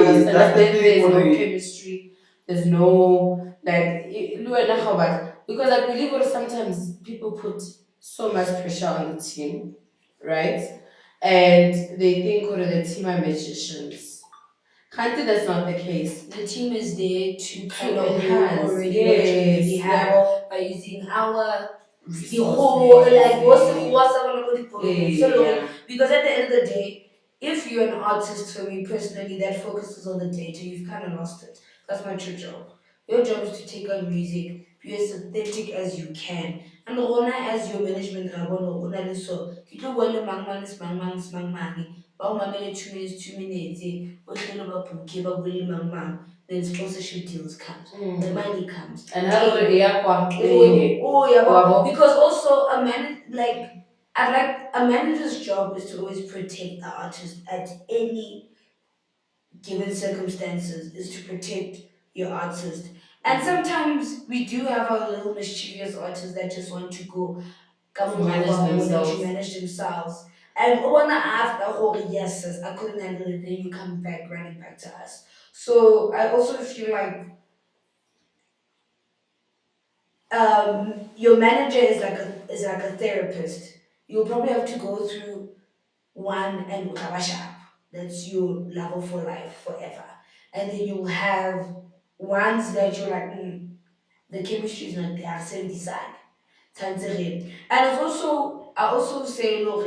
understand that there's no chemistry, there's no because I believe that sometimes people put so much pressure on the team, right? And they think the team are magicians. Currently, that's not the case. The team is there to kind of enhance, already what you already yes, have by using our the whole resources, like yeah. because at the end of the day, if you're an artist, for me personally, that focuses on the data, you've kind of lost it. That's my true job. Your job is to take on music, be as authentic as you can. And Rona, as your management, Rona, so you do well among man is mang money. Ba umamele 2 minutes, 2 minutes, ohlelo babhukhe babulele mang, then sponsorship deals comes. The money comes. And how do you Yeah, because also I like a manager's job is to always protect the artist at any given circumstances, is to protect your artist. And sometimes we do have our little mischievous artists that just want to go to manage themselves. to manage themselves. And when I have the whole yes, sis, I couldn't handle it, then you come back running back to us. So I also feel like your manager is like a therapist. You'll probably have to go through one and ukabashap. That's your level for life forever. And then you'll have ones that you're like, the chemistry is not there, 70 side. And it's also I also say look,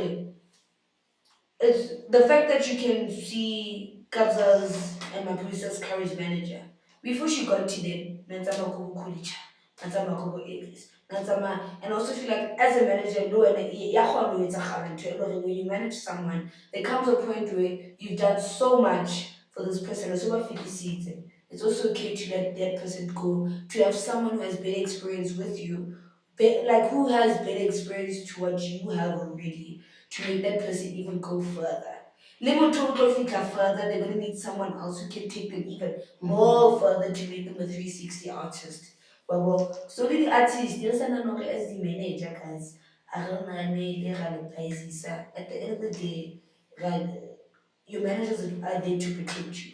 it's the fact that you can see Kabza's and Mapulisa's carriage manager. Before she got to them, Nansama Kubu Kulicha, Nansama Kubu Eglis, Nansama, and also feel like as a manager, no, and it's a current when you manage someone, there comes a point where you've done so much for this person, so what you see it. It's also okay to let that person go, to have someone who has better experience with you, like who has better experience to what you have already to make that person even go further. Lemon told go further, they're going to need someone else who can take them even more further to make them a 360 artist. So the artist, there's another as the manager, guys. I don't know, at the end of the day, your managers are there to protect you.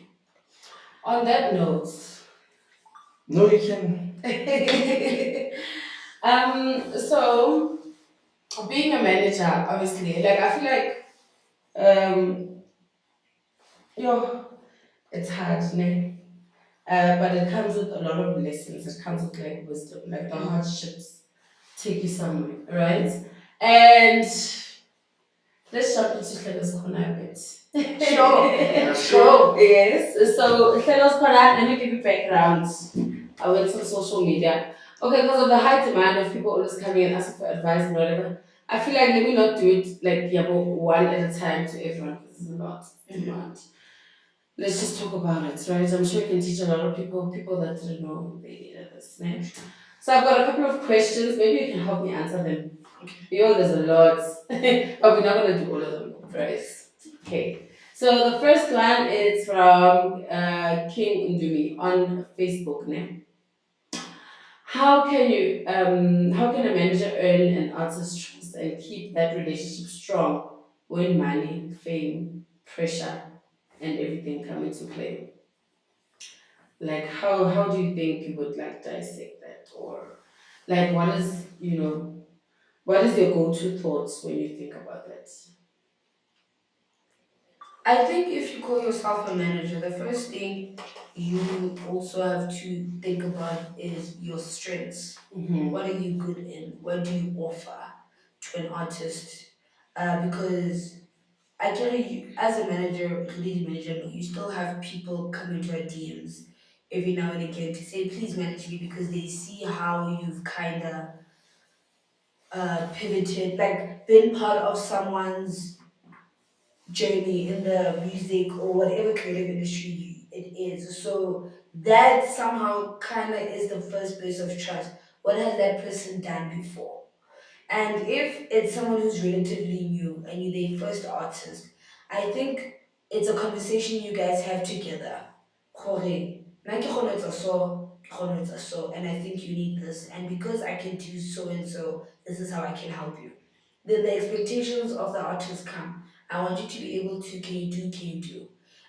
On that note, no, you can. So being a manager, obviously, like I feel like, it's hard, but it comes with a lot of lessons. It comes with like wisdom, like the hardships take you somewhere, right? And let's jump into Hlelo'S corner a bit. Sure. Yes. So Hlelo'S corner, let me give you background. I went on social media. Okay, because of the high demand of people always coming and asking for advice and whatever. I feel like let me not do it like one at a time to everyone because it's a lot, too much. Let's just talk about it, right? I'm sure you can teach a lot of people that didn't know they needed this. So I've got a couple of questions. Maybe you can help me answer them. There's a lot, but we're not gonna do all of them, right? Okay. So the first one is from King Ndumi on Facebook. How can a manager earn an artist's trust and keep that relationship strong when money, fame, pressure, and everything come into play? Like how do you think you would like dissect that, or like what is your go-to thoughts when you think about that? I think if you call yourself a manager, the first thing you also have to think about is your strengths. What are you good in? What do you offer to an artist? Because I tell you, as a manager, lead manager, you still have people coming to our DMs every now and again to say, please manage me because they see how you've kind of pivoted, like been part of someone's journey in the music or whatever creative industry it is. So that somehow kind of is the first base of trust. What has that person done before? And if it's someone who's relatively new and you're their first artist, I think it's a conversation you guys have together. Gore, "Nna ke kgona ho etsa so, ke kgona ho etsa so, and I think you need this. And because I can do so and so, this is how I can help you." Then the expectations of the artist come. I want you to be able to, can you do, can you do?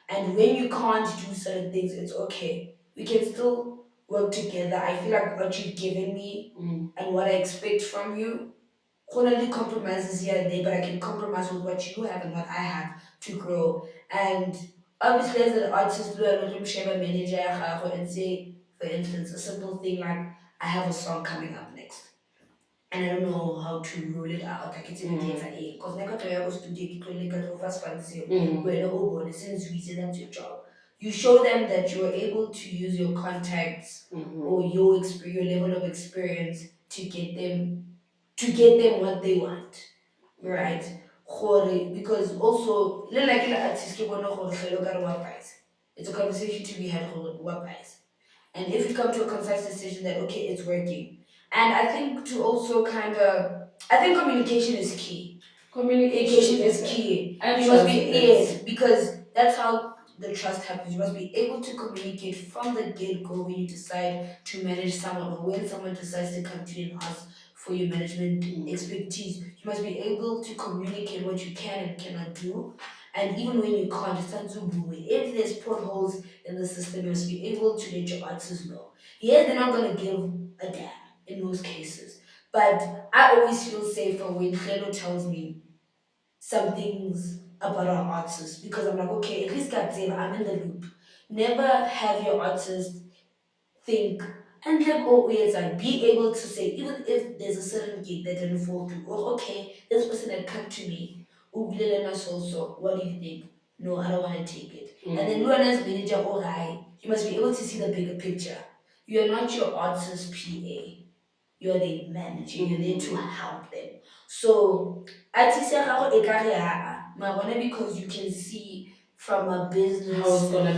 And when you can't do certain things, it's okay. We can still work together. I feel like what you've given me and what I expect from you, only compromises here and there, but I can compromise with what you have and what I have to grow. And obviously, as an artist, do a little share manager and say, for instance, a simple thing like, I have a song coming up next and I don't know how to roll it out. I can say the things I eat. Because never to ever study, first fancy, where no since we say that's your job. You show them that you're able to use your contacts or your level of experience to get them what they want. Right? Because also, like in artist, it's a conversation to be had with what price. And if you come to a concise decision that okay, it's working. And I think to also kind of I think communication is key. Communication Communication is key. and You must be trust is. yes, because that's how the trust happens. You must be able to communicate from the get-go when you decide to manage someone or when someone decides to come to you and ask for your management expertise. You must be able to communicate what you can and cannot do. And even when you can't, it's not so if there's potholes in the system, you must be able to let your artists know. Yeah, they're not gonna give a damn in most cases. But I always feel safer when Hlelo'S tells me some things about our artists because I'm like, okay, at least goddamn, I'm in the loop. Never have your artist think and like always like be able to say even if there's a certain gig that didn't fall through or okay this person had come to me us also what do you think no I don't want to take it and then you as manager or I you must be able to see the bigger picture you're not your artist PA you're the manager you're there to help them so artist ya gago e ka re mara because you can see from a business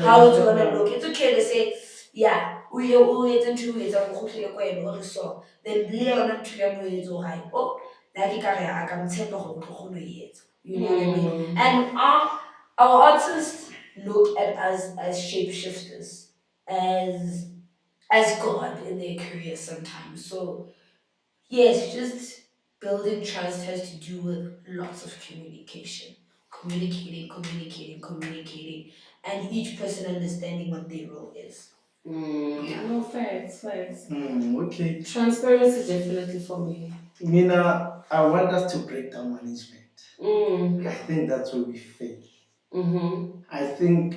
how it's gonna look it's okay to say yeah o etse ntho o etsa go gotlhele kwa ene o re so then le yona ntho ya mo etsa o gae o nna ke ka re a ka ntshepa gore o tlo kgone ho e etsa you know what I mean and our artists look at us as shapeshifters as God in their career sometimes so yes, just building trust has to do with lots of communication. Communicating, and each person understanding what their role is. Yeah. No, facts. Okay. Transparency definitely for me. Mina, I want us to break down management. I Mm. think that's where we fail. Mm-hmm. I think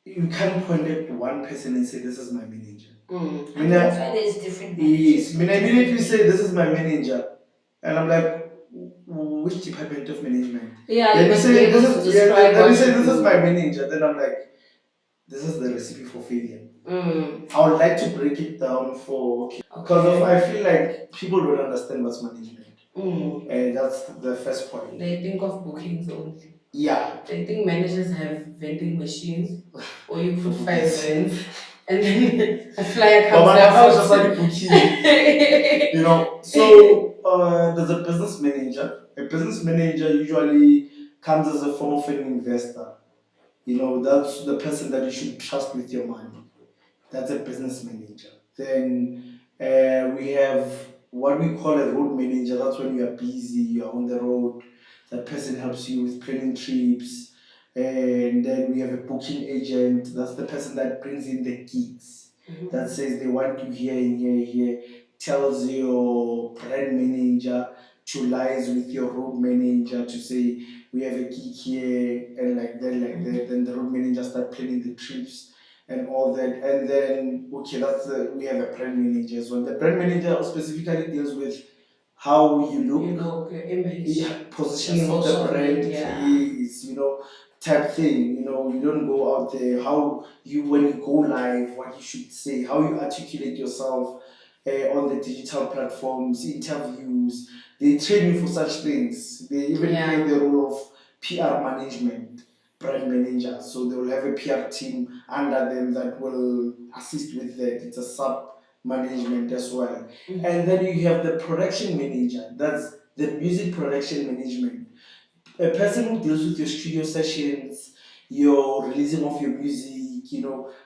you can't point at one person and say, this is my manager. And that's why there's different Yes, managers. Mina immediately say, this is my manager. And I'm like, which department of management? Yeah, Then you you must be say, able this to is, yeah, describe then what you say, you this is do. my manager. Then I'm like, this is the recipe for failure. Mm. I would like to break it down for because of I feel like people don't understand what's management. And that's the first point. They think of bookings only. Yeah. They think managers have vending machines or you put 5 rents and then a flyer comes But out. just like booking. So there's a business manager. A business manager usually comes as a form of an investor. That's the person that you should trust with your money. That's a business manager. Then we have what we call a road manager. That's when you are busy, you're on the road. That person helps you with planning trips. And then we have a booking agent. That's the person that brings in the gigs. That says they want you here and here, here. Tells your brand manager to liaise with your road manager to say we have a gig here and like that, like that. Then the road manager start planning the trips and all that. And then, okay, we have a brand manager as well. The brand manager specifically deals with how you look, your image, positioning your of the social brand, media. is, type thing. You don't go out there. How when you go live, what you should say, how you articulate yourself on the digital platforms, interviews. They train you for such things. They even play the role of PR management, brand manager. So they will have a PR team under them that will assist with that. It's a sub management as well. And then you have the production manager. That's the music production management. A person who deals with your studio sessions, your releasing of your music,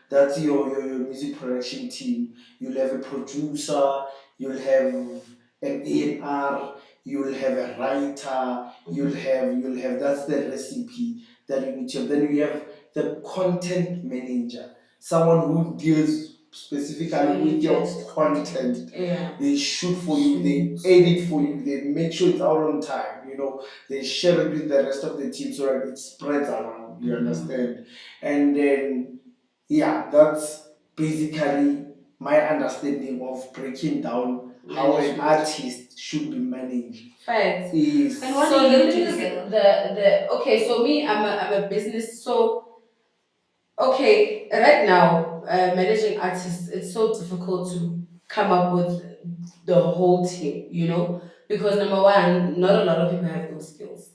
that's your music production team. You'll have a producer, you'll have an A&R, you'll have a writer, you'll have that's the recipe that you need to have. Then you have the content manager, someone who deals specifically Solely with your just content. Yeah. They shoot for you, they edit for you, they make sure it's out on time, they share it with the rest of the team so that it spreads around, you understand? And then, yeah, that's basically my understanding of breaking down how an Management. artist should be managed. Facts. Is And what So do the you thing do, is Halo? the okay. So me, I'm a business. So okay, right now, managing artists, it's so difficult to come up with the whole team. Because number one, not a lot of people have those skills.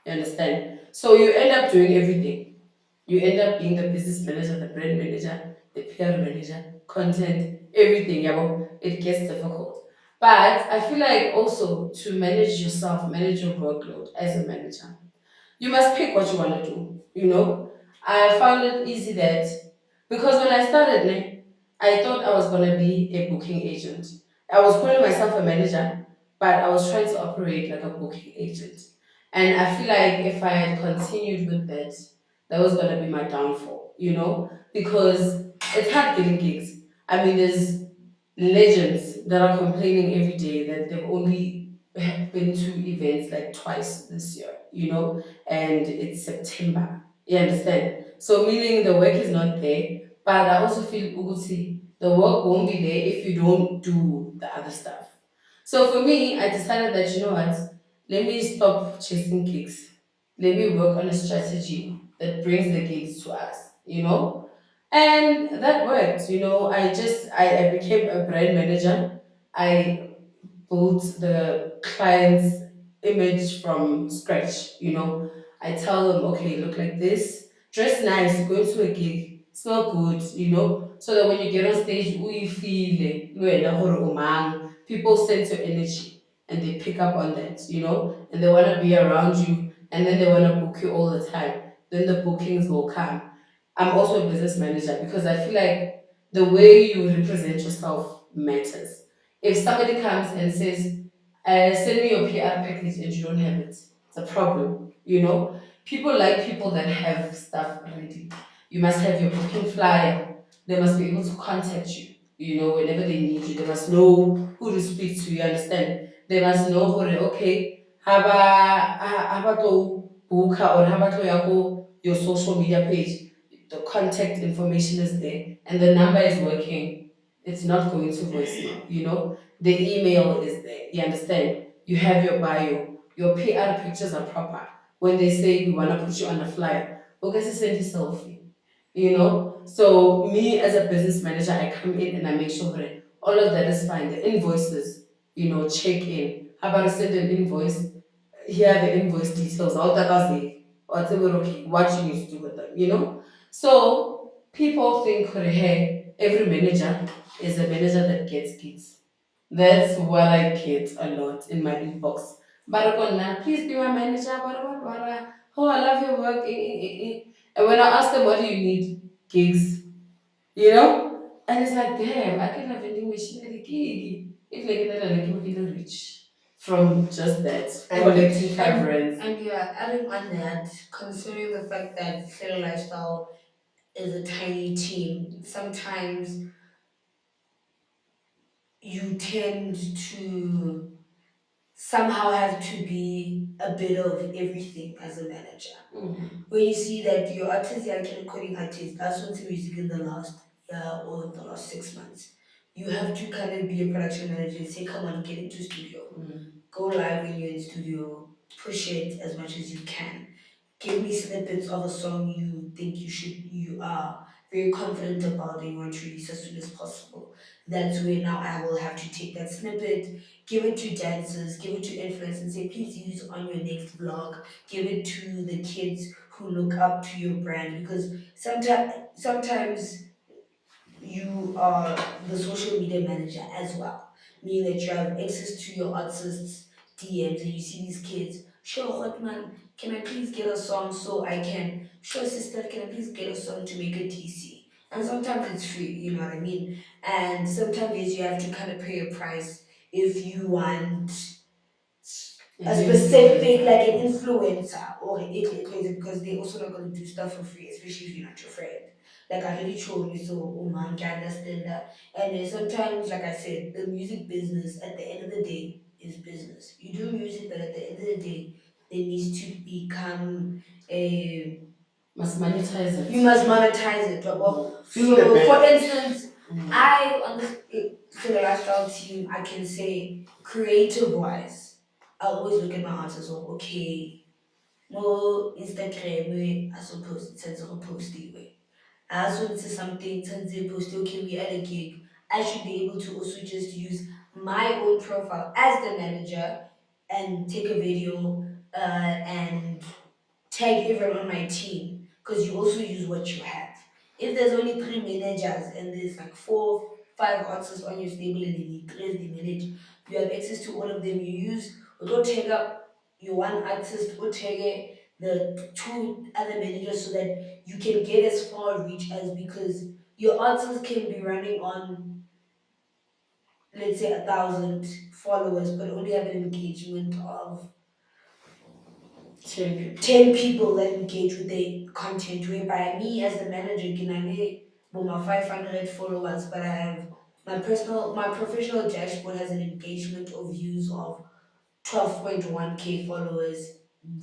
You understand? So you end up doing everything. You end up being the business manager, the brand manager, the PR manager, content, everything. Yeah, well, it gets difficult. But I feel like also to manage yourself, manage your workload as a manager, you must pick what you want to do. I found it easy that because when I started, I thought I was going to be a booking agent. I was calling myself a manager, but I was trying to operate like a booking agent. And I feel like if I had continued with that, that was going to be my downfall, because it's hard getting gigs. I mean, there's legends that are complaining every day that they've only been to events like twice this year, and it's September. You understand? So meaning the work is not there, but I also feel Uguti, the work won't be there if you don't do the other stuff. So for me, I decided that you know what, let me stop chasing gigs. Let me work on a strategy that brings the gigs to us. And that worked. I became a brand manager. I built the client's image from scratch. I tell them, okay, look like this, dress nice, go to a gig, smell good, so that when you get on stage, you feel it, people sense your energy and they pick up on that, and they want to be around you and then they want to book you all the time. Then the bookings will come. I'm also a business manager because I feel like the way you represent yourself matters. If somebody comes and says, send me your PR package and you don't have it, it's a problem. People like people that have stuff ready. You must have your booking flyer. They must be able to contact you, whenever they need you. They must know who to speak to, you understand? They must know who to, okay, haba to book or haba to your social media page. The contact information is there and the number is working. It's not going to voicemail. The email is there. You understand? You have your bio. Your PR pictures are proper. When they say we want to put you on the flyer, okay, send a selfie. So me as a business manager, I come in and I make sure that all of that is fine. The invoices, check in. How about I send an invoice? Here are the invoice details. All that was there. Whatever, okay, what you need to do with them. So people think, hey, every manager is a manager that gets gigs. That's what I get a lot in my inbox. Barakonna, please be my manager. Oh, I love your work. And when I ask them, what do you need? Gigs. And it's like, damn, I can have vending machine at a gig. If like you rich from just that, collecting five rands. And yeah, adding on that, considering the fact that City Lifestyle is a tiny team, sometimes you tend to somehow have to be a bit of everything as a manager. When you see that your artist, you're actually coding artist, that's what's music in the last year or the last 6 months. You have to kind of be a production manager and say, come on, get into studio. Go live when you're in studio, push it as much as you can. Give me snippets of a song you think you are very confident about and you want to release as soon as possible. That's where now I will have to take that snippet, give it to dancers, give it to influencers, and say, please use it on your next vlog. Give it to the kids who look up to your brand because sometimes you are the social media manager as well, meaning that you have access to your artists' DMs and you see these kids. Sure, Hotman, can I please get a song so I can? Sure, sister, can I please get a song to make a TC? And sometimes it's free, you know what I mean? And sometimes yes, you have to kind of pay a price if you want a An specific, influencer. like an influencer or an influencer, because they're also not going to do stuff for free, especially if you're not your friend. Like I really told you, so oh man, can understand that. And then sometimes, like I said, the music business at the end of the day is business. You do music, but at the end of the day, there needs to become a Must monetize it. you must monetize it. Feel the So, for benefit. instance, I on the lifestyle team, I can say creative wise, I always look at my artists of okay, more Instagram, I suppose it's a post way. I also into something, turns a post, okay, we at a gig. I should be able to also just use my own profile as the manager and take a video and tag everyone on my team because you also use what you have. If there's only three managers and there's like four, five artists on your stable and they need three they manage, you have access to all of them. You use or go tag up your one artist or tag the two other managers so that you can get as far reach as because your artist can be running on let's say 1,000 followers but only have an engagement of 10 people. 10 people that engage with the content, whereby me as the manager can only well, my 500 followers, but I have my professional dashboard has an engagement of views of 12.1k followers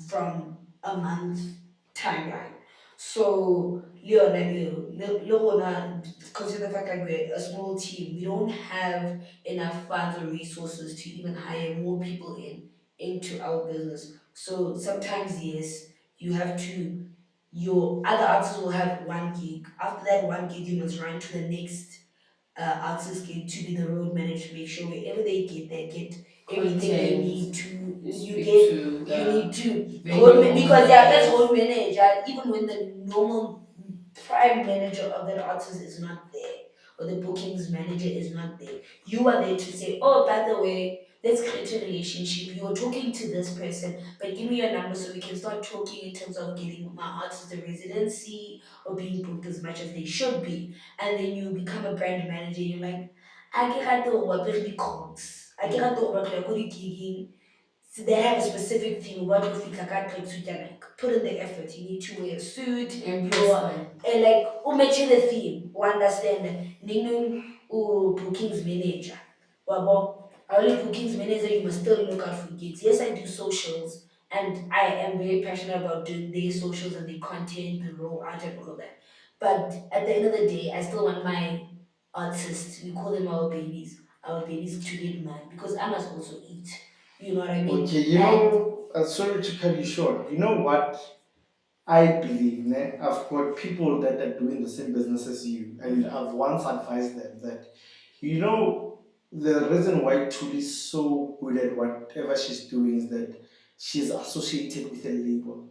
from a month timeline. So, Leona, consider the fact that we're a small team, we don't have enough funds or resources to even hire more people into our business. So sometimes, yes, you have to, your other artists will have one gig. After that one gig, you must run to the next artists get to be the road manager to make sure wherever they get everything they Content. need to You you speak get to you the need to venue because yeah that's owners. road manager even when the normal prime manager of that artist is not there or the bookings manager is not there you are there to say oh by the way let's create a relationship you're talking to this person but give me your number so we can start talking in terms of getting my artist a residency or being booked as much as they should be and then you become a brand manager. You're like, I get to work with the codes. I get to work like gigging. So they have a specific thing. What if you like suit like put in the effort. You need to wear a suit. Impress You're them. like match the theme. You understand? Ninu bookings manager. Well, only bookings manager. You must still look out for gigs. Yes, I do socials. And I am very passionate about doing their socials and the content, the raw art and all of that. But at the end of the day, I still want my artists, we call them our babies to get mad because I must also eat. You know what I mean? Okay, you And know, sorry to cut you short. You know what I believe, ne? I've got people that are doing the same business as you, and I've once advised them that, you know, the reason why Tuli is so good at whatever she's doing is that she's associated with a label.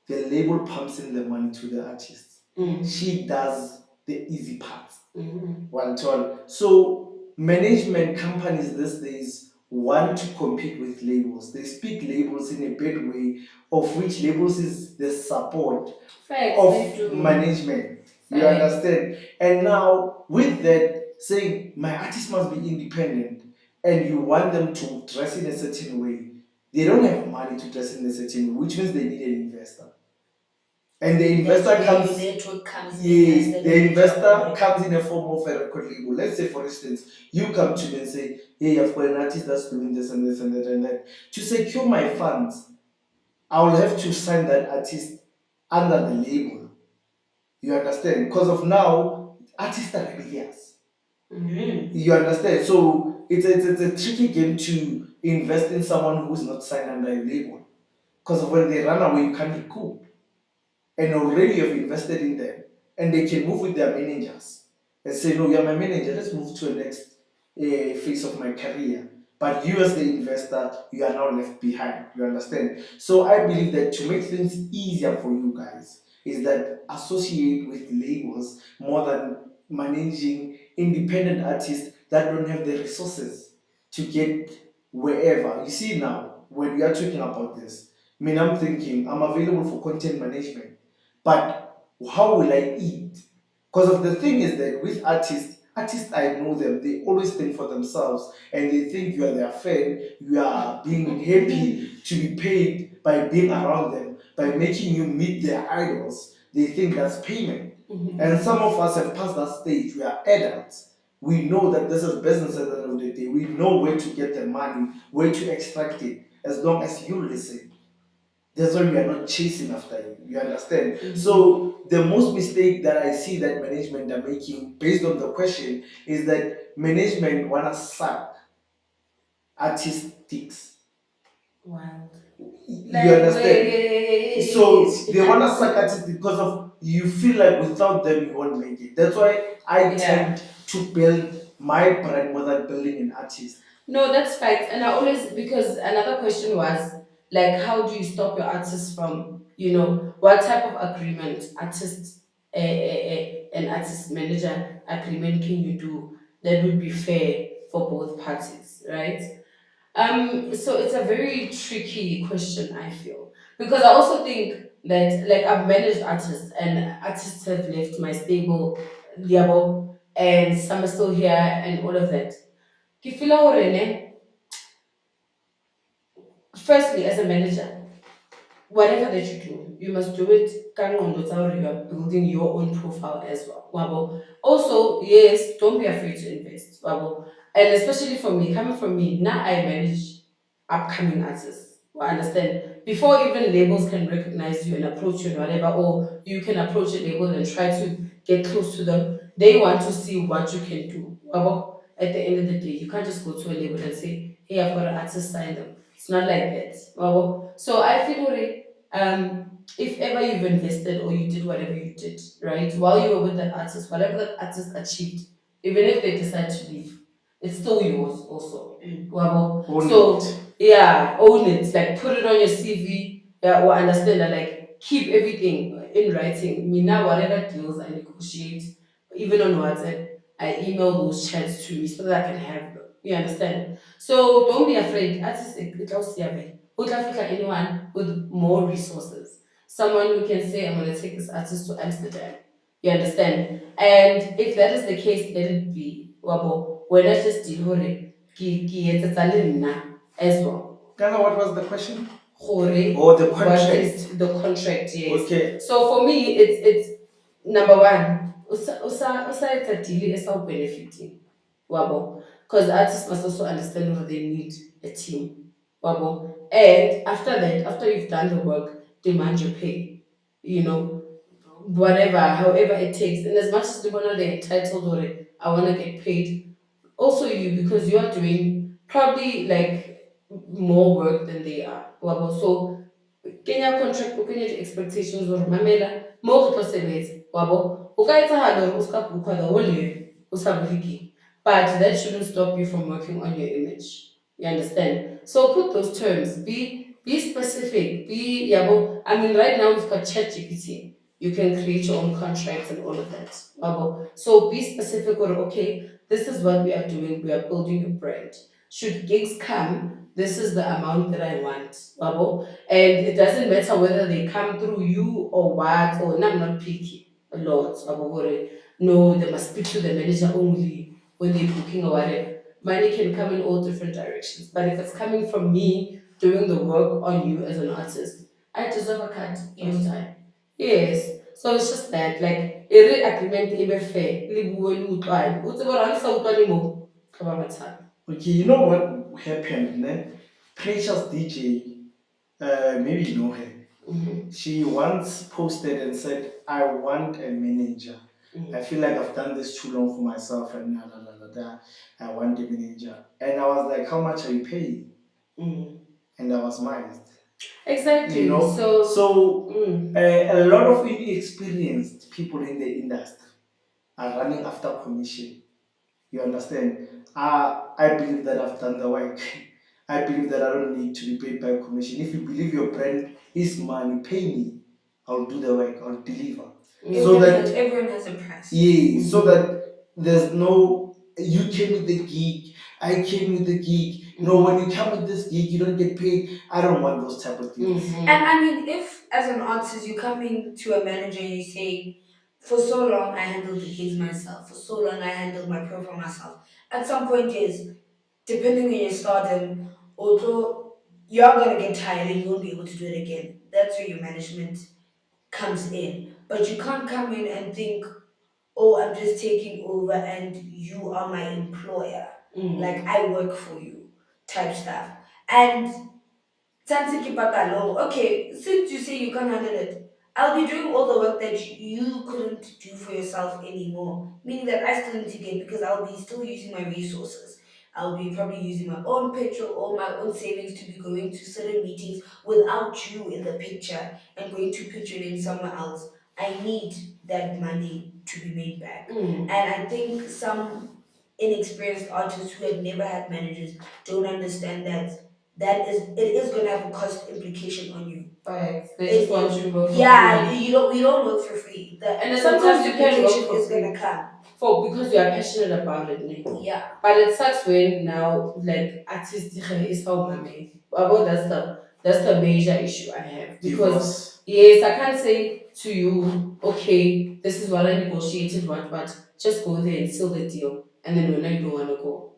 The label pumps in the money to the artist. She does the easy part. One tall. So management companies these days want to compete with labels. They speak labels in a bad way, of which labels is the support Facts, they of do. management. You Facts. understand? And now with that, saying my artist must be independent, and you want them to dress in a certain way, they don't have money to dress in a certain way, which means they need an investor. And the that's investor where comes, your network comes in as yes, the the manager of investor it. comes in a form of a record label. Let's say, for instance, you come to me and say, hey, I've got an artist that's doing this and this and that and that. To secure my funds, I will have to sign that artist under the label. You understand? Because of now, artists are rebellious. You understand? So it's a tricky game to invest in someone who's not signed under a label. Because when they run away, you can't recoup. And already you've invested in them, and they can move with their managers and say, no, you're my manager, let's move to the next phase of my career. But you as the investor, you are now left behind. You understand? So I believe that to make things easier for you guys is that associate with labels more than managing independent artists that don't have the resources to get wherever. You see now, when we are talking about this, I mean, I'm thinking I'm available for content management, but how will I eat? Because of the thing is that with artists, Artists, I know them, they always think for themselves and they think you are their friend, you are being happy to be paid by being around them, by making you meet their idols. They think that's payment. And some of us have passed that stage. We are adults. We know that this is business at the end of the day. We know where to get the money, where to extract it, as long as you listen. That's why we are not chasing after you. You understand? So the most mistake that I see that management are making based on the question is that management wanna suck artistics. Wow. You understand? So they wanna suck artists because of you feel like without them you won't make it. That's why I tend to build my brand without building an artist. No, that's fact. And I always, because another question was like, how do you stop your artists from, what type of agreement, an artist manager agreement can you do that would be fair for both parties, right? So it's a very tricky question, I feel, because I also think that like I've managed artists and artists have left my stable, Diabo, and some are still here and all of that. Ke feel hore ne, firstly, as a manager, whatever that you do, you must do it kangqondo tsa hore you are building your own profile as well. Wabo. Also, yes, don't be afraid to invest. Wabo. And especially for me, coming from me, now I manage upcoming artists. I understand. Before even labels can recognize you and approach you and whatever, or you can approach a label and try to get close to them, they want to see what you can do. Wabo. At the end of the day, you can't just go to a label and say, hey, I've got an artist, sign them. It's not like that. Wabo. So I feel if ever you've invested or you did whatever you did, right, while you were with that artist, whatever that artist achieved, even if they decide to leave, it's still yours also. Wabo. Own So it. yeah, own it. Like put it on your CV. Yeah, or understand that like keep everything in writing. Me now, whatever deals I negotiate, even on WhatsApp, I email those chats to me so that I can have them. You understand? So don't be afraid. Artists, it'll see anyone with more resources. Someone who can say, I'm going to take this artist to Amsterdam. You understand? And if that is the case, let it be. Wabo, when I just deal with it, as well. Kana, what was the question? Hore, Or the what contract? is the contract? Yes. Okay. So for me, it's number one. Usa it's a deal is how benefiting. Wabo. Because artists must also understand that they need a team. Wabo. And after that, after you've done the work, demand your pay. You know, whatever, however it takes. And as much as they want to, they're entitled or I want to get paid. Also you, because you are doing probably like more work than they are. Wabo. So Kenya contract, o kenye expectations or mamela, mo re tlo sebetsa. Wabo. O ka etsahala hore o ska bookwa the whole year, o sa boleke. But that shouldn't stop you from working on your image. You understand? So put those terms. Be specific. Be yabo. I mean, right now we've got ChatGPT. You can create your own contracts and all of that. Wabo. So be specific or okay, this is what we are doing. We are building a brand. Should gigs come, this is the amount that I want. Wabo. And it doesn't matter whether they come through you or what, or no, I'm not picky. A lot. Wabo. No, they must speak to the manager only when they're booking or whatever. Money can come in all different directions. But if it's coming from me doing the work on you as an artist, I deserve a cut every time. Yes. So it's just that, like, every agreement is fair. Le bue le utlwane. O tsebe hore ha le sa utlwane moo, re ba mathata. Okay, you know what happened? Ne? Precious DJ, maybe you know her. She once posted and said, I want a manager. I feel like I've done this too long for myself and I want a manager. And I was like, how much are you paying? And I was amazed. Exactly. You know? So Mm. a lot of inexperienced people in the industry are running after commission. You understand? I believe that I've done the work. I believe that I don't need to be paid by commission. If you believe your brand is money, pay me. I'll do the work. I'll deliver. So that everyone has a price. yeah, so that there's no you came with the gig, I came with the gig. No, when you come with this gig, you don't get paid. I don't want those type of deals. And I mean, if as an artist you're coming to a manager and you say, For so long, I handled the gigs myself. For so long, I handled my profile myself. At some point, yes, depending on your stardom, although you're gonna get tired and you won't be able to do it again. That's where your management comes in. But you can't come in and think, oh, I'm just taking over and you are my employer. Like I work for you type stuff. And Mzansi Kipatalo, okay, since you say you can't handle it, I'll be doing all the work that you couldn't do for yourself anymore. Meaning that I still need to get because I'll be still using my resources. I'll be probably using my own petrol or my own savings to be going to certain meetings without you in the picture and going to picture it in somewhere else. I need that money to be made back. And I think some inexperienced artists who have never had managers don't understand that it is going to have a cost implication on you. Right. They just want you to work for Yeah, free. you don't work for free. And The sometimes cost you can work implication for is going free to come. because you are passionate about it. Yeah. But it sucks when now like artist is how mame. About that's the major issue I have. Because yes, I can't say to you, okay, this is what I negotiated, but just go there and seal the deal. And then when I don't wanna go.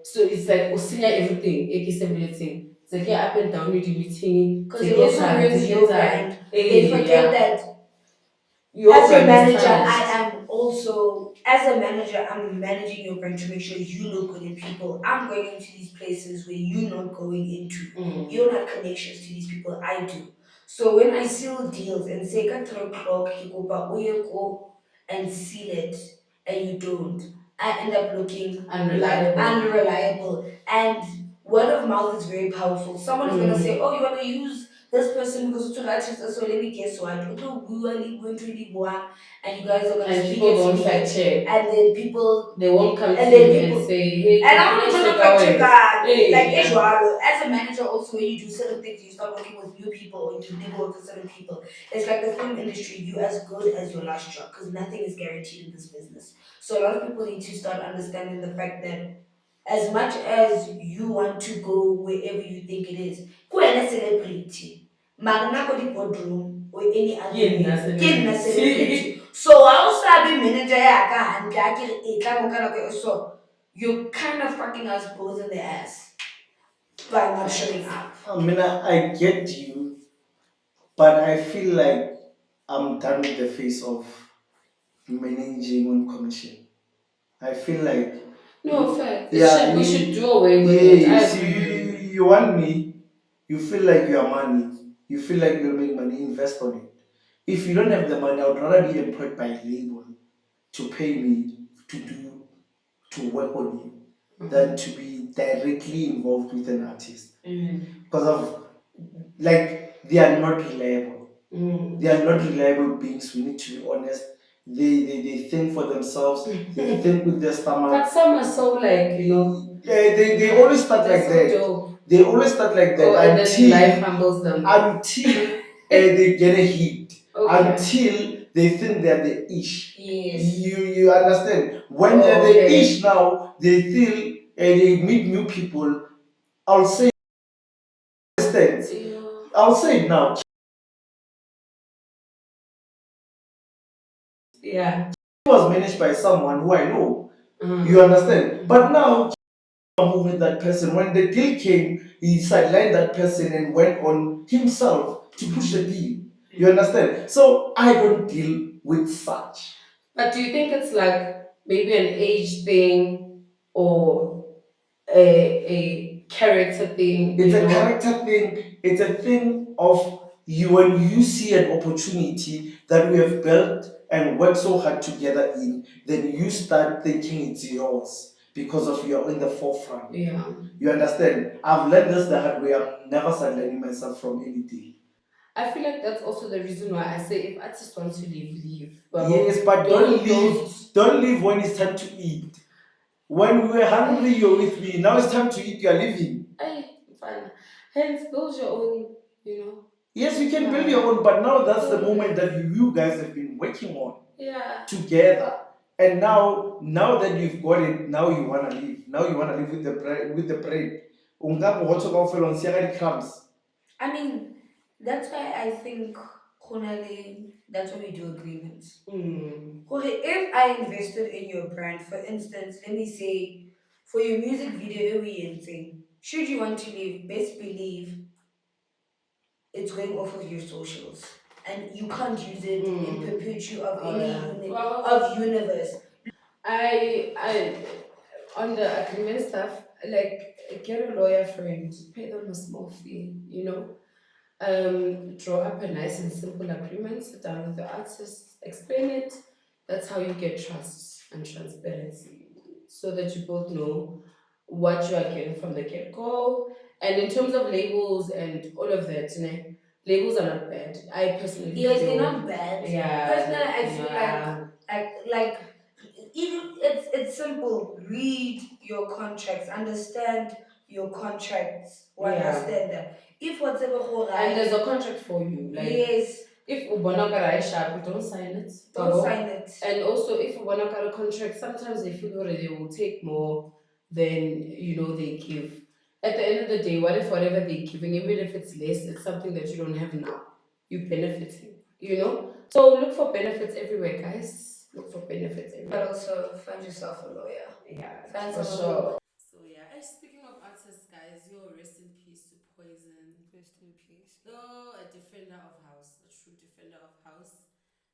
So it's like Osinya everything, everything. It's like yeah, up and down with the meeting. Because it also ruins your brand. They forget that your as your brand is manager, I tarnished. am also as a manager, I'm managing your brand to make sure you look good in people. I'm going into these places where you're not going into. You don't have connections to these people. I do. So when I seal deals and say at 3 o'clock, you go back, go and seal it, and you don't, I end up looking Unreliable. unreliable. And word of mouth is very powerful. Someone is gonna say, "Oh, you wanna use this person because to that so let me guess what we really going to really one and you guys are gonna And speak people it don't together." fact check. And then people They won't come and to then you people and say, hey, and I'm not let's trying to check fact our check way. like Yeah. Eduardo. As a manager also when you do certain things you start working with new people or you never work with certain people. It's like the film industry, you as good as your last job because nothing is guaranteed in this business. So a lot of people need to start understanding the fact that as much as you want to go wherever you think it is, go and a celebrity. Magna go the boardroom or any other celebrity. So also be manager and so you're kind of fucking us both in the ass by not showing up. I mean, I get you, but I feel like I'm done with the phase of managing on commission. I feel like No, fair. We yeah, should do away with it. I yes, agree with you. you want me, you feel like you are money, you feel like you'll make money, invest on it. If you don't have the money, I would rather be employed by a label to pay me to work on you than to be directly involved with an artist. Because of like they are not reliable. They are not reliable beings, we need to be honest. They think for themselves, they think with their stomach. But some are so like, Yeah, they always start like so that. dope. They always start like that And until then life humbles them. they get a hit. Okay. Until they think they're the ish. Yes. You understand? When they're the ish now, they feel they meet new people. I'll say understand. I'll say it now. Yeah. He was managed by someone who I know. You understand? But now move with that person. When the deal came, he sidelined that person and went on himself to push the deal. You understand? So I don't deal with such. But do you think it's like maybe an age thing or a character thing? It's a character thing. It's a thing of you when you see an opportunity that we have built and worked so hard together in, then you start thinking it's yours because of you're in the forefront. Yeah. You understand? I've learned this the hard way. I'm never sidelining myself from anything. I feel like that's also the reason why I say if artists want to leave, leave. But Yes, but don't leave. Don't leave when it's time to eat. When we were hungry, you're with me. Now it's time to eat. You're leaving. Hey, fine. Hence, build your own. Yes, you can build your own, but now that's the moment that you guys have been working on together. And now that you've got it, now you wanna leave. Now you wanna live with the bread. Ungapo hotso kaofela on siya ka di crumbs. I mean, that's why I think Khonale That's when we do agreements. Mm. Okay, if I invested in your brand, for instance, let me say, for your music video we in thing, should you want to leave, best believe it's going off of your socials. And you can't use it in perpetuity of Oh, any yeah. unit Well, of universe. I on the agreement stuff, like get a lawyer friend, pay them a small fee, draw up a nice and simple agreement, sit down with the artist, explain it. That's how you get trust and transparency, so that you both know what you are getting from the get go. And in terms of labels and all of that, labels are not bad. I personally Yes, they're feel, not bad. yeah, Personally, I feel yeah, like even it's simple. Read your contracts, understand your contracts, or yeah. understand that. If whatever And there's a contract for you. Like, yes, if Ubonakara is sharp, don't sign it. don't Babo. sign it. And also, if Ubonakara contract, sometimes they feel already they will take more than they give. At the end of the day, what if whatever they're giving, even if it's less, it's something that you don't have now. You're benefiting. So look for benefits everywhere, guys. Look for benefits But everywhere. also find yourself a lawyer. Yeah, Find for someone sure. So yeah, speaking of artists, guys, rest in peace to Poison. Rest in peace. Though a defender of house, a true defender of house,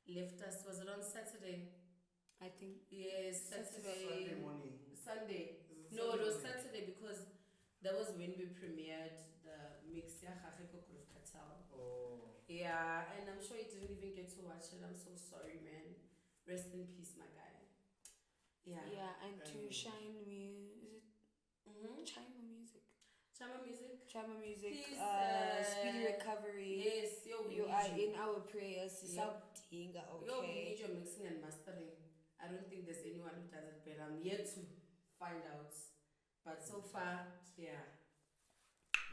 left us. Was it on Saturday? I think Yes, Saturday. Sunday morning. Sunday. Is it No, it Sunday was morning? Saturday because that was when we premiered the mix ya Gageko Groove Cartel. Oh. Yeah, and I'm sure you didn't even get to watch it. I'm so sorry, man. Rest in peace, my guy. Yeah. Yeah, and to Shine Music. China Music. Chama Music. Chama Music. Please, Speedy recovery. Yes, we You need are you. in our prayers. Yep. Okay. Yo, we need your mixing and mastering. I don't think there's anyone who does it better. I'm yet to find out. But so far, yeah.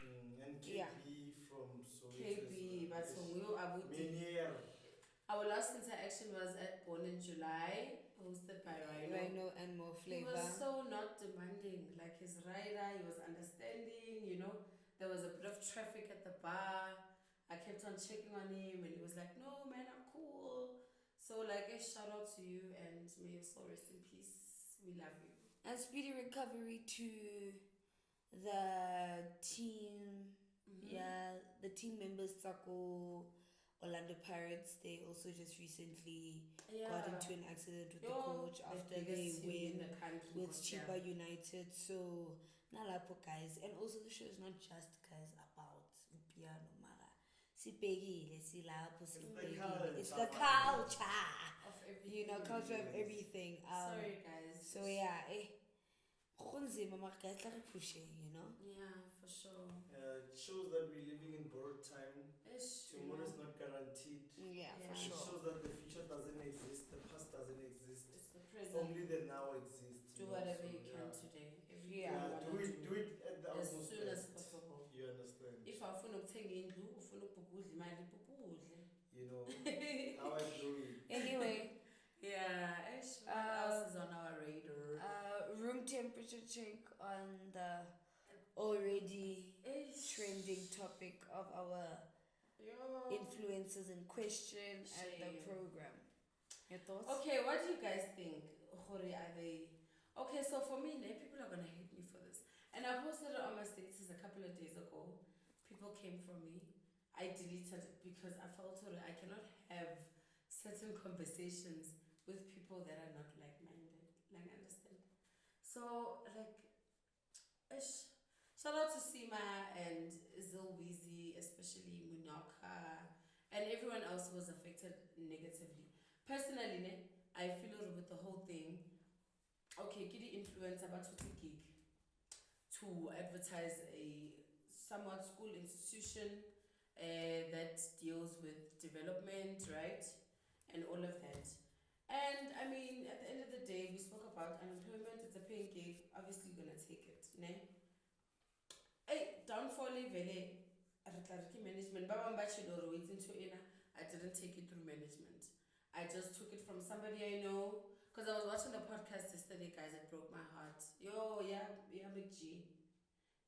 And KB from Soweto. KB, but Menier. our last interaction was at Born in July, hosted by Rhino and More He Flavor. was so not demanding. Like his rider, he was understanding. There was a bit of traffic at the bar. I kept on checking on him and he was like, no, man, I'm cool. So, like, a shout out to you and may your soul rest in peace. We love you. And speedy recovery to the team. Yeah, the team members, Taco, Orlando Pirates, they also just recently got into an accident with the coach after they win with Chiba United. So, Nalapo guys. And also the show is not just guys about piano mara. It's the culture. Of everything. Culture of everything. Sorry, guys. So yeah, guys like pushing, Yeah, for sure. It shows that we're living in borrowed time. Tomorrow is not guaranteed. Yeah, Yeah. for It sure. shows that the future doesn't exist, the past doesn't exist. It's the present. Only the now exists. Do whatever you can today. Everything Yeah. you wanna Do it at the as utmost soon as best. possible. You understand? If awufuna ukuthenga indlu, ufuna ukubhukudla imali, bhukudle. How I do it. Anyway, Yeah, what else is on our radar? room temperature check on the already trending topic of our influencers in question and the program. Your thoughts? Okay, what do you guys think? Are they okay? So for me, people are gonna hate me for this, and I posted it on my status a couple of days ago. People came for me. I deleted it because I felt I cannot have certain conversations with people that are not like-minded. Like, understand? So, shout out to Sima and Zilweezy, especially Munaka, and everyone else who was affected negatively. Personally, I feel with the whole thing. Okay, kitty influencer about to gig to advertise a somewhat school institution that deals with development, right? And all of that. And I mean, at the end of the day, we spoke about unemployment. It's a paying gig. Obviously, you're gonna take it, ne? Hey, downfall vele. Management. Baba Mbachiloro waiting to ina. I didn't take it through management. I just took it from somebody I know. Because I was watching the podcast yesterday, guys. It broke my heart. Yo, yeah, Big G.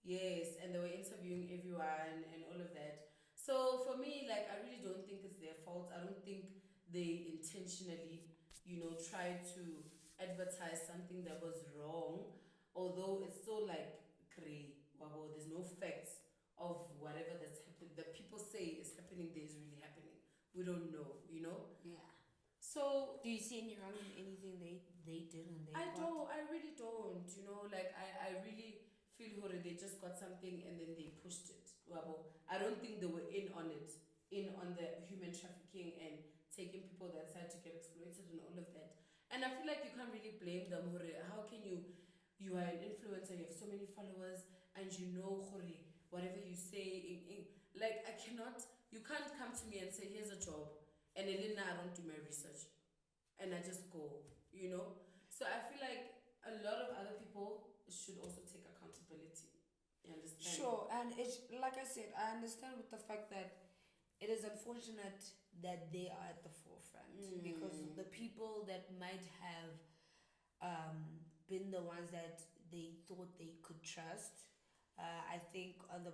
Yes, and they were interviewing everyone and all of that. So for me, I really don't think it's their fault. I don't think they intentionally, tried to advertise something that was wrong, although it's still like grey. Well, there's no facts of whatever that's happening. That people say is happening there is really happening. We don't know. Yeah. So Do you see any wrong in anything they did on their part? I really don't, like I really feel horror they just got something and then they pushed it. Wabo. I don't think they were in on it, in on the human trafficking and taking people that side to get exploited and all of that. And I feel like you can't really blame them, horror. How can you are an influencer, you have so many followers, and horror, whatever you say, like you can't come to me and say, here's a job, and then I don't do my research and I just go. So I feel like a lot of other people should also take accountability. You understand? Sure, and it's like I said, I understand with the fact that it is unfortunate that they are at the forefront because the people that might have been the ones that they thought they could trust. I think on the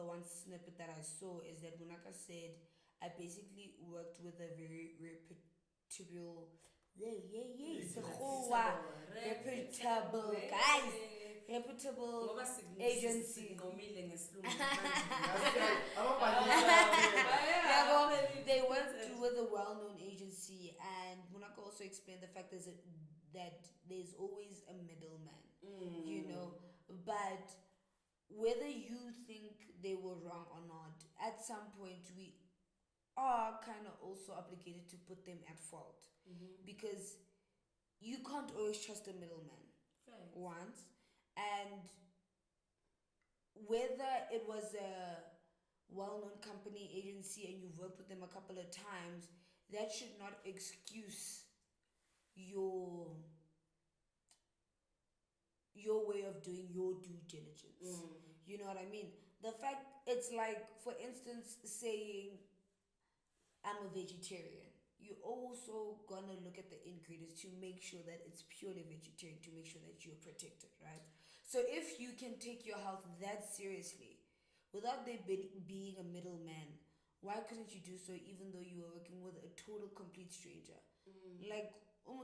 one snippet that I saw is that Munaka said, I basically worked with a very reputable, reputable guys, reputable agency. They worked with a well-known agency, and Munaka also explained the fact that there's always a middleman, but whether you think they were wrong or not, at some point we are kind of also obligated to put them at fault because you can't always trust a middleman. Right. Once, and whether it was a well-known company agency and you've worked with them a couple of times, that should not excuse your way of doing your due diligence. You know what I mean? The fact, it's like, for instance, saying I'm a vegetarian. You're also gonna look at the ingredients to make sure that it's purely vegetarian, to make sure that you're protected, right? So if you can take your health that seriously, without there being a middleman, why couldn't you do so even though you were working with a total complete stranger? Like, you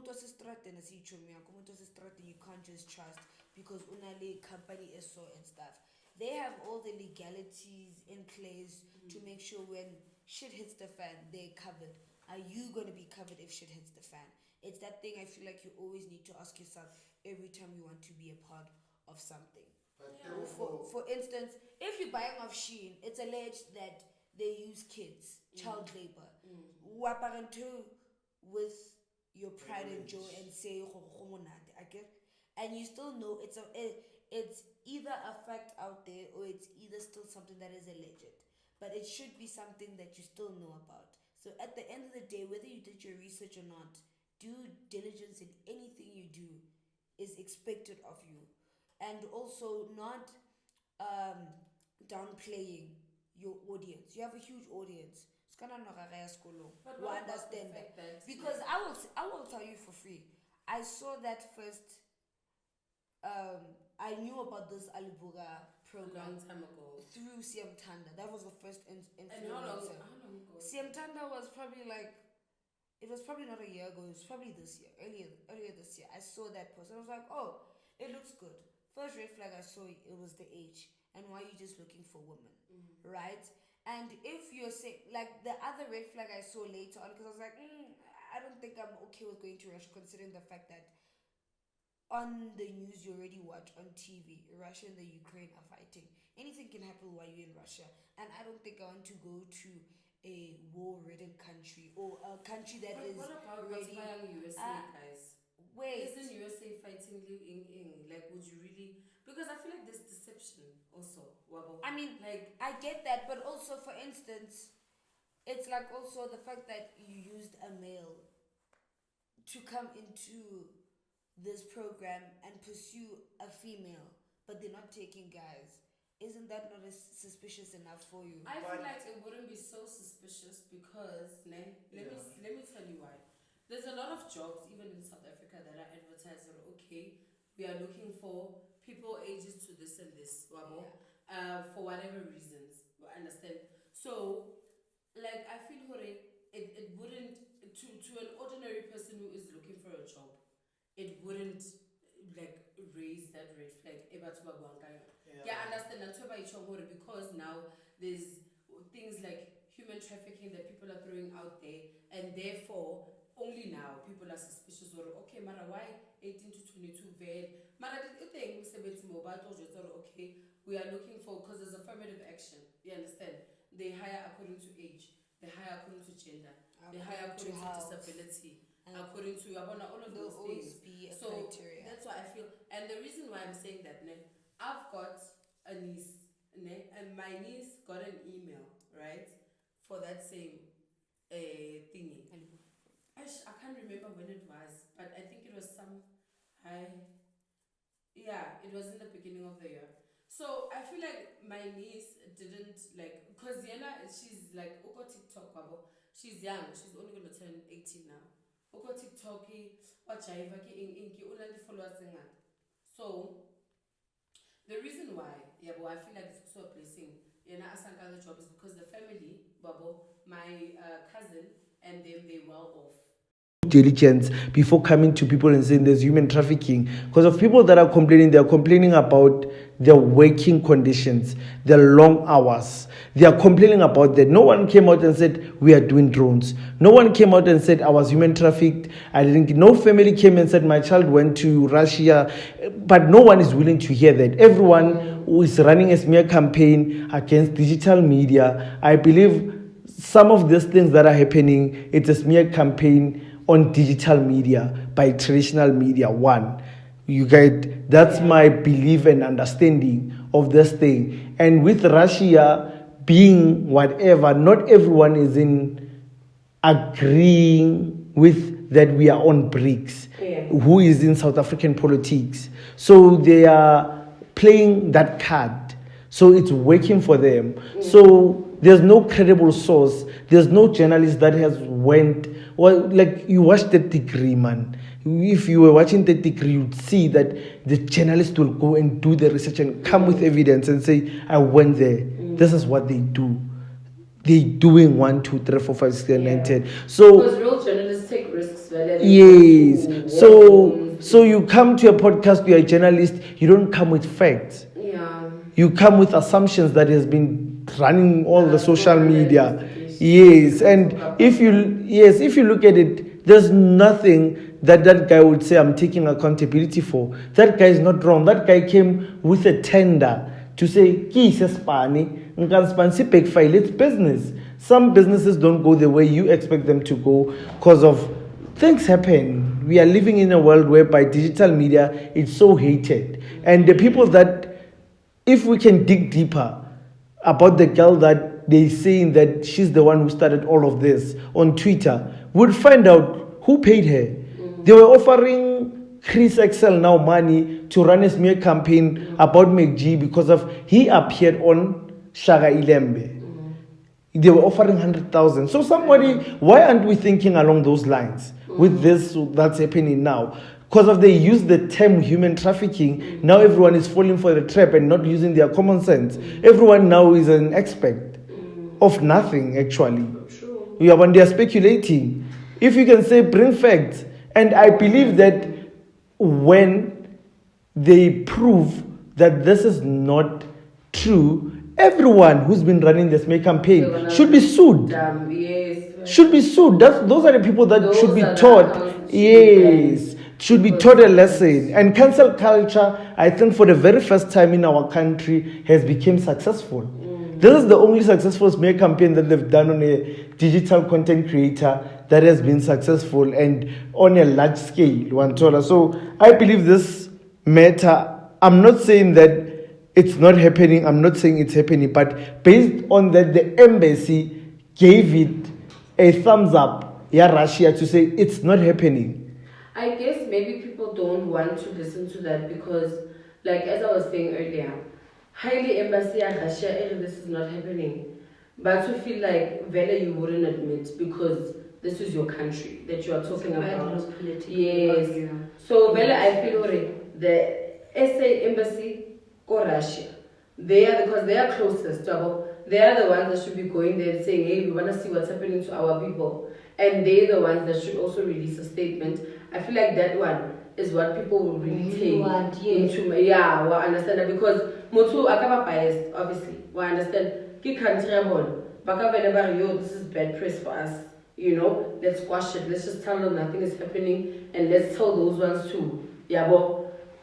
can't just trust because unale company is so and stuff. They have all the legalities in place to make sure when shit hits the fan, they're covered. Are you going to be covered if shit hits the fan? It's that thing I feel like you always need to ask yourself every time you want to be a part of something. But For instance, if you're buying off Shein, it's alleged that they use kids, child labor. Waparantu with your pride and joy and say, and you still know it's either a fact out there or it's either still something that is alleged. But it should be something that you still know about. So at the end of the day, whether you did your research or not, due diligence in anything you do is expected of you. And also not downplaying your audience. You have a huge audience. But We what about the understand fact that because I will tell you for free. I saw that first. I knew about this Alabuga a program long time ago? through CM Tanda. That was the first influencer. And how long ago? CM Tanda was probably it was probably not a year ago. It was probably this year, earlier this year. I saw that post and I was like, oh, it looks good. First red flag I saw, it was the age and why are you just looking for women, right? And if you're saying like the other red flag I saw later on, because I was like, I don't think I'm okay with going to Russia, considering the fact that on the news you already watch on TV, Russia and the Ukraine are fighting. Anything can happen while you're in Russia, and I don't think I want to go to a war-ridden country or a country that But is what about ready. USA, guys? Wait, Isn't USA fighting Liu Ying? Like, would you really? Because I feel like there's deception also. Wabo. I mean, like, I get that, but also, for instance, it's like also the fact that you used a male to come into this program and pursue a female, but they're not taking guys. Isn't that not as suspicious enough for you? I feel like it wouldn't be so suspicious because let me tell you why. There's a lot of jobs even in South Africa that are advertised that okay, we are looking for people ages to this and this, wabo, for whatever reasons. I understand. So, like I feel it wouldn't to an ordinary person who is looking for a job, it wouldn't like raise that red flag. Yeah, I understand that because now there's things like human trafficking that people are throwing out there, and therefore only now people are suspicious or okay, mara why 18 to 22 vel. Mara the thing okay, we are looking for because there's affirmative action. You understand? They hire according to age, they hire according to gender, they hire according to disability, according to all of those things. So criteria. That's why I feel, and the reason why I'm saying that, I've got a niece, and my niece got an email, right, for that same thingy. I can't remember when it was, but I think it was it was in the beginning of the year. So I feel like my niece didn't like, because Yana, she's like uko TikTok wabo. She's young, she's only gonna turn 18 now. Uko TikTok wajaiva ki inki unandi followers ngata. So the reason why, I feel like it's also a blessing. Yana asanka the job is because the family, babo, my cousin and them, they well off. Diligence before coming to people and saying there's human trafficking, because of people that are complaining, they're complaining about their working conditions, their long hours. They are complaining about that. No one came out and said we are doing drones. No one came out and said I was human trafficked. No family came and said my child went to Russia, but no one is willing to hear that. Everyone who is running a smear campaign against digital media. I believe some of these things that are happening, it's a smear campaign on digital media by traditional media. One, you get, that's my belief and understanding of this thing. And with Russia being whatever, not everyone is in agreeing with that we are on BRICS, who is in South African politics. So they are playing that card. So it's working for them. So there's no credible source. There's no journalist that has went, well, like you watch the degree, man. If you were watching the degree, you'd see that the journalist will go and do the research and come with evidence and say, I went there. This is what they do. They doing 1, 2, 3, 4, 5, 6, 7, 9, 10. So because real journalists take risks, yes. So you come to a podcast, you're a journalist, you don't come with facts. Yeah. You come with assumptions that has been running all the social media. Yes, and if you look at it, there's nothing that guy would say I'm taking accountability for. That guy is not wrong. That guy came with a tender to say, it's business. Some businesses don't go the way you expect them to go because of things happen. We are living in a world whereby digital media is so hated. And the people that, if we can dig deeper about the girl that they're saying that she's the one who started all of this on Twitter, would find out who paid her. They were offering Chris Excel now money to run a smear campaign about McG because of he appeared on Shaga Ilembe. They were offering 100,000. So why aren't we thinking along those lines with this that's happening now? Because of they use the term human trafficking, now everyone is falling for the trap and not using their common sense. Everyone now is an expert of nothing, actually. When they are speculating. If you can say, bring facts. And I believe that when they prove that this is not true, everyone who's been running this May campaign should be sued. Should be sued. Those are the people that should be taught. Yes. Should be taught a lesson. And cancel culture, I think for the very first time in our country, has become successful. This is the only successful smear campaign that they've done on a digital content creator that has been successful and on a large scale. So I believe this matter, I'm not saying that it's not happening, I'm not saying it's happening, but based on that, the embassy gave it a thumbs up, Russia, to say it's not happening. I guess maybe people don't want to listen to that because, like as I was saying earlier, highly embassy and Russia, this is not happening. But we feel like Vela you wouldn't admit because this is your country that you are talking about. Yes. So Vela, I feel the SA embassy or Russia, because they are closest. They are the ones that should be going there and saying, hey, we want to see what's happening to our people. and they're the ones that should also release a statement. I feel like that one is what people will really take want, yes. into. Yeah, we understand that because Motu akaba biased, obviously. We understand. Ki country abon. Baka whenever yo, this is bad press for us. Let's squash it. Let's just tell them nothing is happening, and let's tell those ones too. Yeah,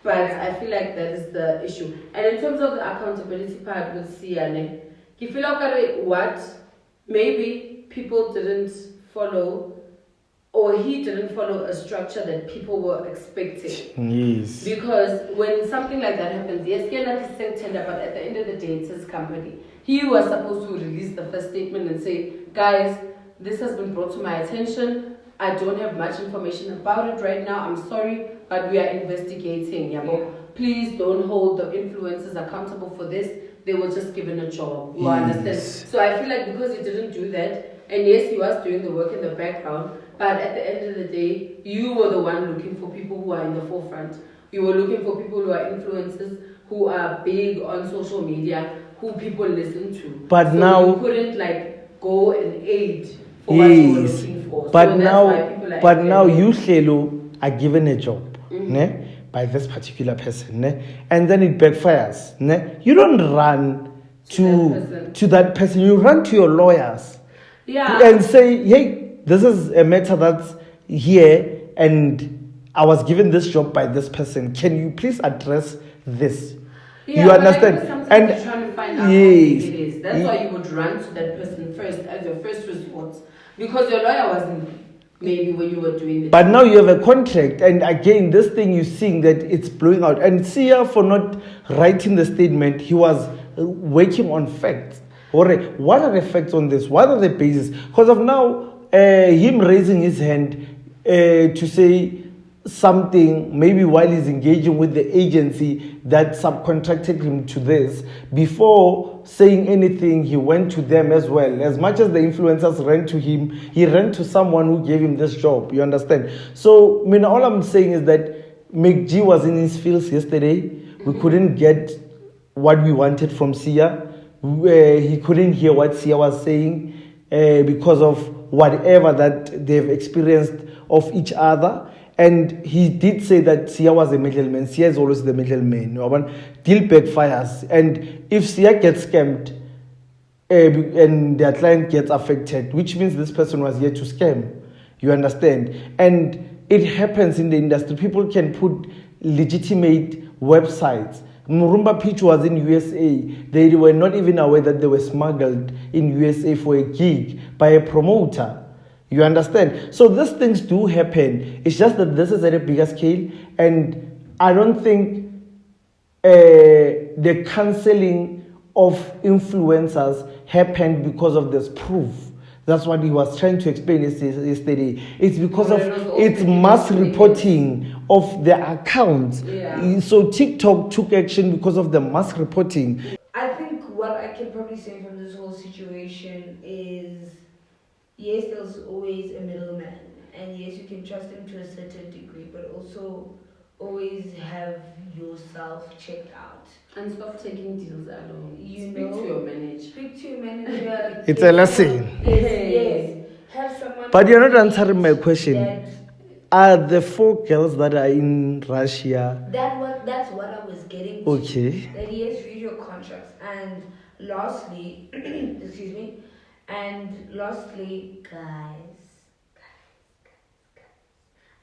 but I feel like that is the issue. And in terms of the accountability part with Siane, you feel like what maybe people didn't follow, or he didn't follow a structure that people were expecting. Yes. Because when something like that happens, yes, you're not his tender, but at the end of the day, it's his company. He was supposed to release the first statement and say, guys, this has been brought to my attention. I don't have much information about it right now. I'm sorry, but we are investigating. Please don't hold the influencers accountable for this. They were just given a job. You understand? So I feel like because he didn't do that, and yes, he was doing the work in the background, but at the end of the day, you were the one looking for people who are in the forefront. You were looking for people who are influencers, who are big on social media, who people listen to. But so now you couldn't go and aid for what you were looking for. But so now, that's why people are but now you Hlelo are given a job, Mm-hmm. by this particular person, and then it backfires. You don't run to that person. You run to your lawyers, and say, hey, this is a matter that's here, and I was given this job by this person. Can you please address this? You understand? And you're trying to find out how big it is. That's why you would run to that person first as your first response, because your lawyer wasn't maybe when you were doing it. But now you have a contract, and again, this thing you're seeing that it's blowing out. And Sia, for not writing the statement, he was working on facts. Alright, what are the facts on this? What are the bases? Because of now, him raising his hand to say something, maybe while he's engaging with the agency that subcontracted him to this, before saying anything, he went to them as well. As much as the influencers ran to him, he ran to someone who gave him this job. You understand? So, all I'm saying is that McG was in his fields yesterday. We couldn't get what we wanted from Sia. He couldn't hear what Sia was saying because of whatever that they've experienced of each other. And he did say that Sia was a middleman. Sia is always the middleman. Deal backfires. And if Sia gets scammed and their client gets affected, which means this person was here to scam. You understand? And it happens in the industry. People can put legitimate websites. Murumba Peach was in USA. They were not even aware that they were smuggled in USA for a gig by a promoter. You understand? So these things do happen. It's just that this is at a bigger scale, and I don't think the cancelling of influencers happened because of this proof. That's what he was trying to explain yesterday. It's because of its mass reporting of the accounts. Yeah. So TikTok took action because of the mass reporting. I think what I can probably say from this whole situation is, yes, there's always a middleman, and yes, you can trust him to a certain degree, but also always have yourself checked out. And stop taking deals alone. Speak to your manager. Speak to your manager. It's a lesson. Yes. Have someone. But you're not answering my question. Are the 4 girls that are in Russia? That's what I was getting to. Okay. That yes, read your contracts. And lastly, excuse me. And lastly, guys,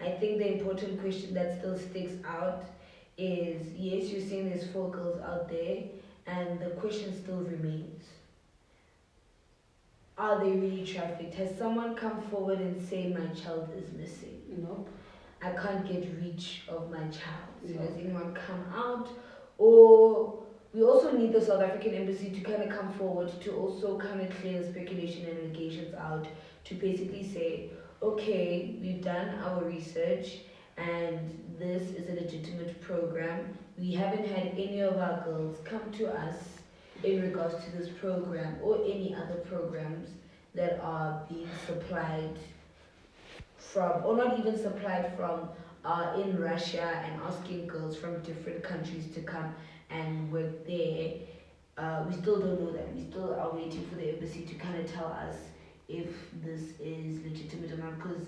I think the important question that still sticks out is, yes, you're saying there's 4 girls out there, and the question still remains, are they really trafficked? Has someone come forward and say my child is missing? Nope. I can't get reach of my child. So No. has anyone come out? Or we also need the South African embassy to kind of come forward to also kind of clear speculation and allegations out, to basically say, okay, we've done our research and this is a legitimate program. We haven't had any of our girls come to us in regards to this program or any other programs that are being supplied from, or not even supplied from, in Russia, and asking girls from different countries to come and work there. We still don't know that. We still are waiting for the embassy to kind of tell us if this is legitimate or not. Because,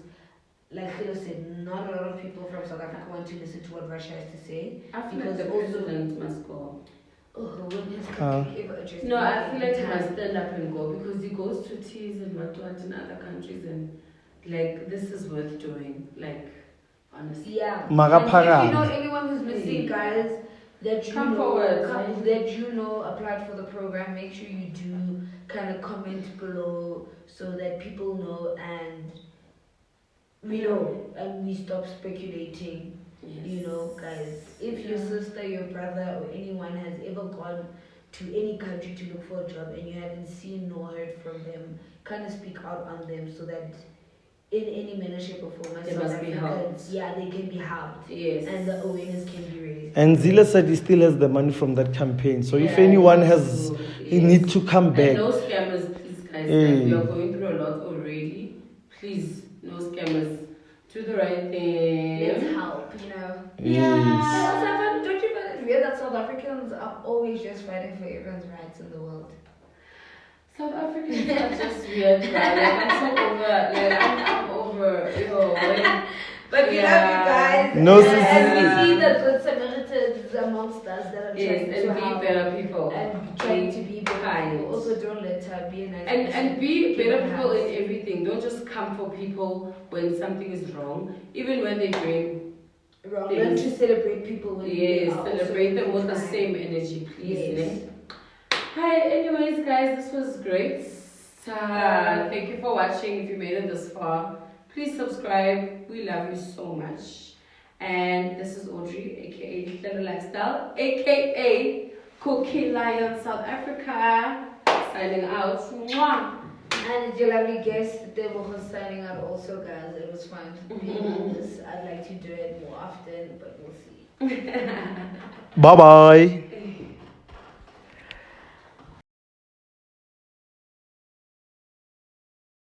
like Philo said, not a lot of people from South Africa want to listen to what Russia has to say. I feel like Because the also, president must go. when has Kabila ever addressed No, I anything feel like in he must time? stand up and go because he goes to teas and what in other countries and like this is worth doing. Like honestly. Yeah. Magapagam. If you know anyone who's missing, guys, that you Come know, forward, couples that you know applied for the program, make sure you do kind of comment below so that people know and we know and we stop speculating. Yes. You know, guys, if your sister, your brother, or anyone has ever gone to any country to look for a job and you haven't seen nor heard from them, kind of speak out on them so that in any manner, shape, or form, as They South must be Africans, helped. yeah, they can be helped. Yes. And the awareness can be raised. And Zila said he still has the money from that campaign. So if Yeah, anyone I has, know. he need to come And back. no scammers, please guys. Hey. Like, we are going through a lot already. Please, no scammers. Do the right thing. Let's help, you know. Yes. Don't you find it weird that South Africans are always just fighting for everyone's rights in the world? South Africans are just weird, man. Like, I'm so over. Like, I'm over. When, But we love you guys. No, and we sis- see the good Samaritans amongst us that are yes, trying to and be help better people. and trying to be better kind. people. Also, don't let her be a nice And person. be Give better her people hugs. in everything. Don't just come for people when something is wrong. Even when they're doing Wrong. things. Learn to celebrate people when they yes, are also celebrate them with the trying. same energy, please. Yes. Ne? Hi, anyways, guys, this was great. Thank you for watching. If you made it this far, please subscribe. We love you so much. And this is Audrey, aka Hlelo'S Lifestyle, aka Cookie Lion South Africa, signing out. Mwah. And your lovely guest, Tvoc, was signing out also, guys. It was fun being on this. I'd like to do it more often, but we'll see. Bye bye.